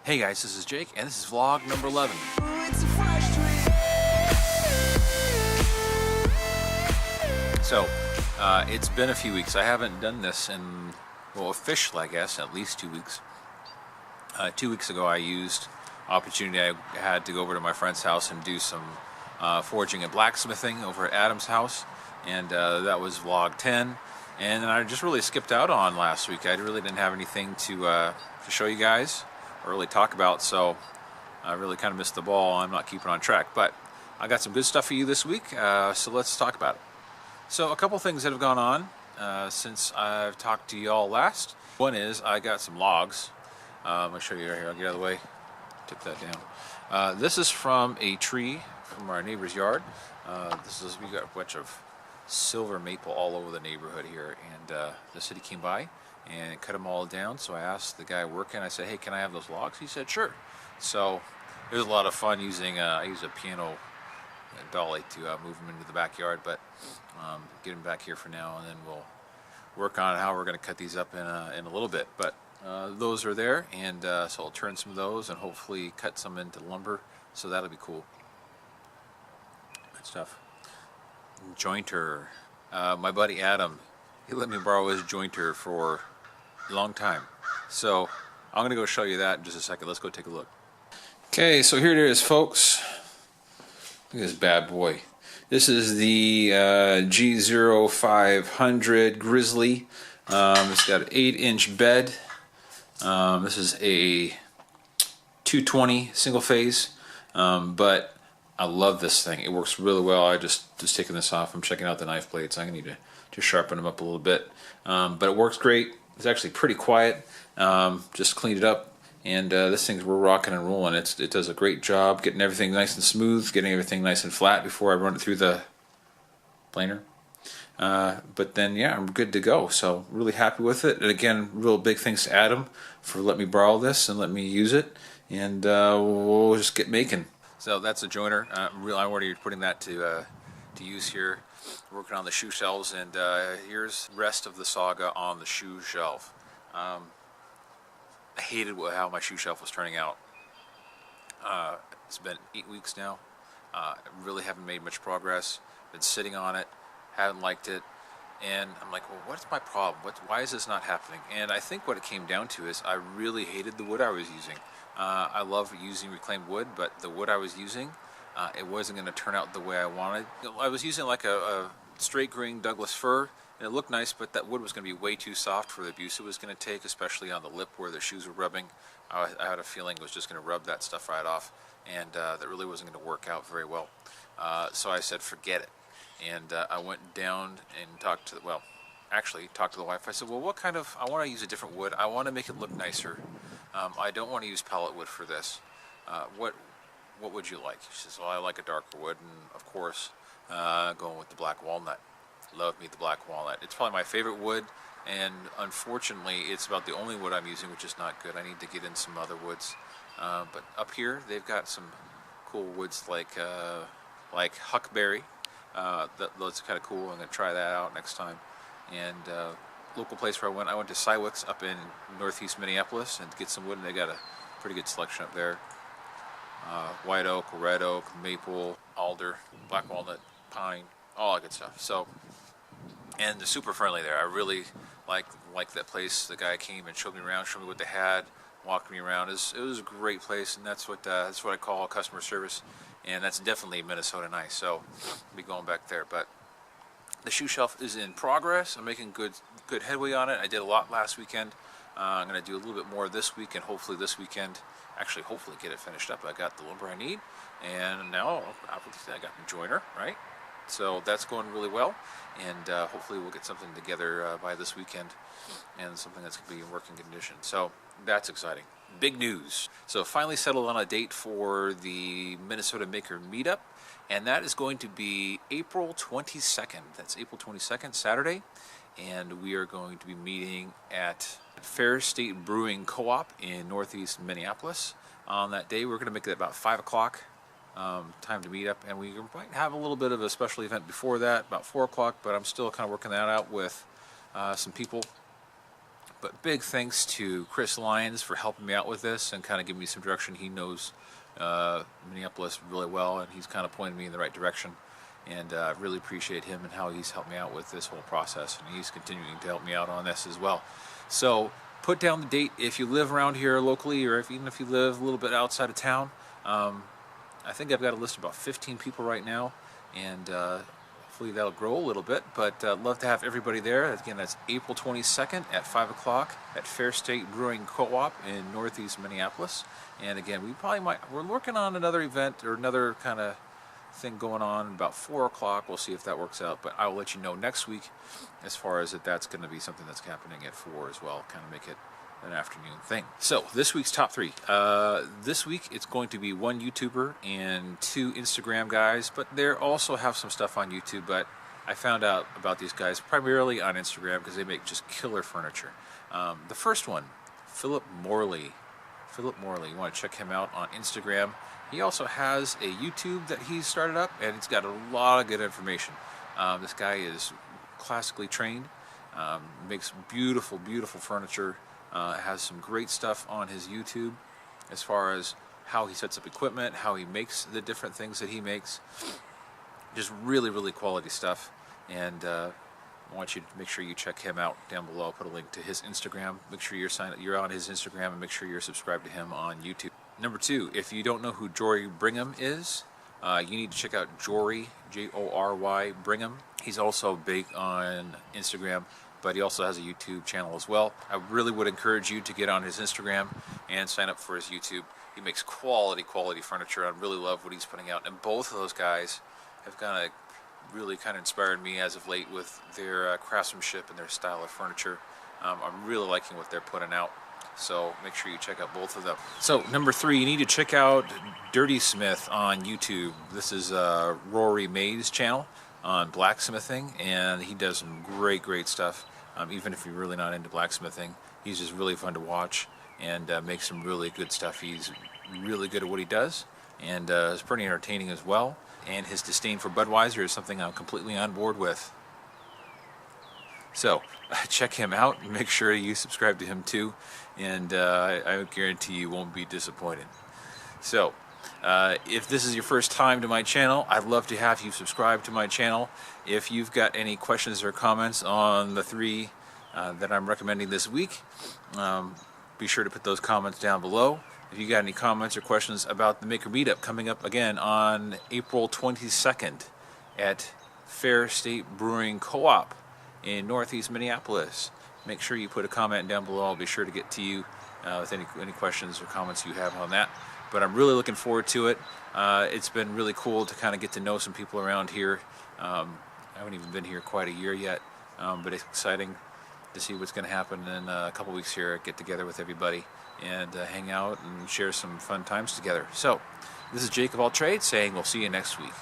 Hey guys, this is Jake, and this is vlog number 11. So, it's been a few weeks. I haven't done this in, well, officially, I guess, at least 2 weeks. 2 weeks ago, I used opportunity I had to go over to my friend's house and do some forging and blacksmithing over at Adam's house, and that was vlog 10. And I just really skipped out on last week. I really didn't have anything to show you guys or really talk about, so I really kind of missed the ball. I'm not keeping on track, but I got some good stuff for you this week, so let's talk about it. So a couple things that have gone on since I've talked to y'all last. One is I got some logs. I'm going to show you right here. I'll get out of the way. Tip that down. This is from a tree from our neighbor's yard. We got a bunch of silver maple all over the neighborhood here, and the city came by and cut them all down. So I asked the guy working, I said, hey, can I have those logs? He said, sure. So it was a lot of fun using, I use a piano dolly to move them into the backyard, but get them back here for now, and then we'll work on how we're going to cut these up in a little bit. But those are there, and so I'll turn some of those and hopefully cut some into lumber, so that'll be cool. Good stuff. Jointer. My buddy Adam, he let me borrow his jointer for a long time, so I'm gonna go show you that in just a second. Let's go take a look. Okay, so here it is, folks. Look at this bad boy. This is the G0500 Grizzly. It's got an 8-inch bed. This is a 220 single phase, but I love this thing. It works really well. I just taking this off. I'm checking out the knife blades. I'm gonna need to sharpen them up a little bit, but it works great. It's actually pretty quiet. Just cleaned it up, and this thing's, we're rocking and rolling. It does a great job getting everything nice and smooth, getting everything nice and flat before I run it through the planer. But then, yeah, I'm good to go. So really happy with it. And again, real big thanks to Adam for letting me borrow this and let me use it. And we'll just get making. So that's a joiner. I'm already putting that to use here. Working on the shoe shelves, and here's the rest of the saga on the shoe shelf. I hated how my shoe shelf was turning out. It's been 8 weeks now. I really haven't made much progress. Been sitting on it, haven't liked it, and I'm like, well, what's my problem? Why is this not happening? And I think what it came down to is I really hated the wood I was using. I love using reclaimed wood, but the wood I was using, it wasn't going to turn out the way I wanted. I was using like a straight grain Douglas fir, and it looked nice, but that wood was going to be way too soft for the abuse it was going to take, especially on the lip where the shoes were rubbing. I had a feeling it was just going to rub that stuff right off, and that really wasn't going to work out very well. So I said, forget it. And I went down and talked to the wife. I said, well, what kind of, I want to use a different wood. I want to make it look nicer. I don't want to use pallet wood for this. What would you like? She says, well, I like a darker wood, and of course, going with the black walnut. Love me the black walnut. It's probably my favorite wood, and unfortunately, it's about the only wood I'm using, which is not good. I need to get in some other woods. But up here, they've got some cool woods like huckberry. That's kind of cool. I'm going to try that out next time. And local place where I went to Cywick's up in northeast Minneapolis and get some wood, and they got a pretty good selection up there. White oak, red oak, maple, alder, black walnut, pine, all that good stuff. So, and they're super friendly there. I really like that place. The guy came and showed me around, showed me what they had, walked me around. It was a great place, and that's what I call customer service, and that's definitely Minnesota nice. So, I'll be going back there. But the shoe shelf is in progress. I'm making good headway on it. I did a lot last weekend. I'm going to do a little bit more this week, and hopefully this weekend, hopefully get it finished up. I got the lumber I need, and now obviously I got the joiner, right? So that's going really well, and hopefully we'll get something together by this weekend, and something that's going to be in working condition. So that's exciting. Big news. So finally settled on a date for the Minnesota Makers Meetup, and that is going to be April 22nd. That's April 22nd, Saturday, and we are going to be meeting at Fair State Brewing Co-op in northeast Minneapolis. On that day, we're going to make it about 5 o'clock time to meet up, and we might have a little bit of a special event before that, about 4 o'clock, but I'm still kind of working that out with some people. But big thanks to Chris Lyons for helping me out with this and kind of giving me some direction. He knows Minneapolis really well, and he's kind of pointed me in the right direction. And I really appreciate him and how he's helped me out with this whole process, and he's continuing to help me out on this as well. So put down the date if you live around here locally, or even if you live a little bit outside of town. I think I've got a list of about 15 people right now, and hopefully that'll grow a little bit, but love to have everybody there. Again, that's April 22nd at 5 o'clock at Fair State Brewing Co-op in Northeast Minneapolis. And again, we're working on another event or another kind of thing going on about 4 o'clock. We'll see if that works out, but I will let you know next week as far as that's going to be something that's happening at 4 as well, kind of make it an afternoon thing. So this week's top 3. This week it's going to be 1 YouTuber and 2 Instagram guys, but they also have some stuff on YouTube, but I found out about these guys primarily on Instagram because they make just killer furniture. The first one, Philip Morley. You want to check him out on Instagram. He also has a YouTube that he's started up, and it's got a lot of good information. This guy is classically trained, makes beautiful furniture, has some great stuff on his YouTube as far as how he sets up equipment, how he makes the different things that he makes. Just really quality stuff, and I want you to make sure you check him out down below. I'll put a link to his Instagram. Make sure you're on his Instagram, and make sure you're subscribed to him on YouTube. Number 2, if you don't know who Jory Bringham is, you need to check out Jory, Jory Bringham. He's also big on Instagram, but he also has a YouTube channel as well. I really would encourage you to get on his Instagram and sign up for his YouTube. He makes quality furniture. I really love what he's putting out, and both of those guys have really kind of inspired me as of late with their craftsmanship and their style of furniture. I'm really liking what they're putting out, so make sure you check out both of them. So number 3, you need to check out DirtySmith on YouTube. This is Rory May's channel on blacksmithing, and he does some great stuff. Even if you're really not into blacksmithing, he's just really fun to watch and makes some really good stuff. He's really good at what he does, and is pretty entertaining as well. And his disdain for Budweiser is something I'm completely on board with. So check him out and make sure you subscribe to him too, and I guarantee you won't be disappointed. So if this is your first time to my channel, I'd love to have you subscribe to my channel. If you've got any questions or comments on the 3 that I'm recommending this week, be sure to put those comments down below. If you got any comments or questions about the Maker Meetup coming up again on April 22nd at Fair State Brewing Co-op in Northeast Minneapolis, make sure you put a comment down below. I'll be sure to get to you with any questions or comments you have on that. But I'm really looking forward to it. It's been really cool to kind of get to know some people around here. I haven't even been here quite a year yet, but it's exciting to see what's going to happen in a couple weeks here. Get together with everybody and hang out and share some fun times together. So this is Jake of All Trades saying we'll see you next week.